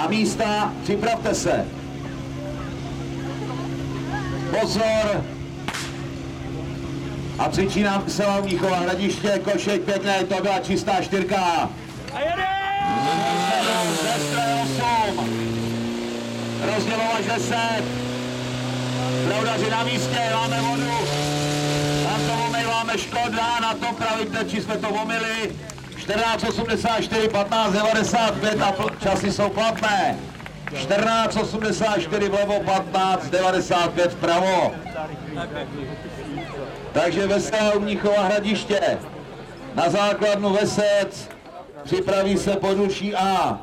Na místa, připravte se. Pozor. A přičínám se vám Mnichova Hradiště, košek pěkné, to byla čistá 4. A jede! 8. Rozdělovač 10. Pravdaři na místě, máme vodu. Tam to omejváme, škoda, na to pravý či jsme to omyli. 14,84, 15,95 a časy jsou platné. 14,84 vlevo, 15,95 vpravo. Takže Veselá u Mnichova Hradiště. Na základnu Vesec připraví se područí A.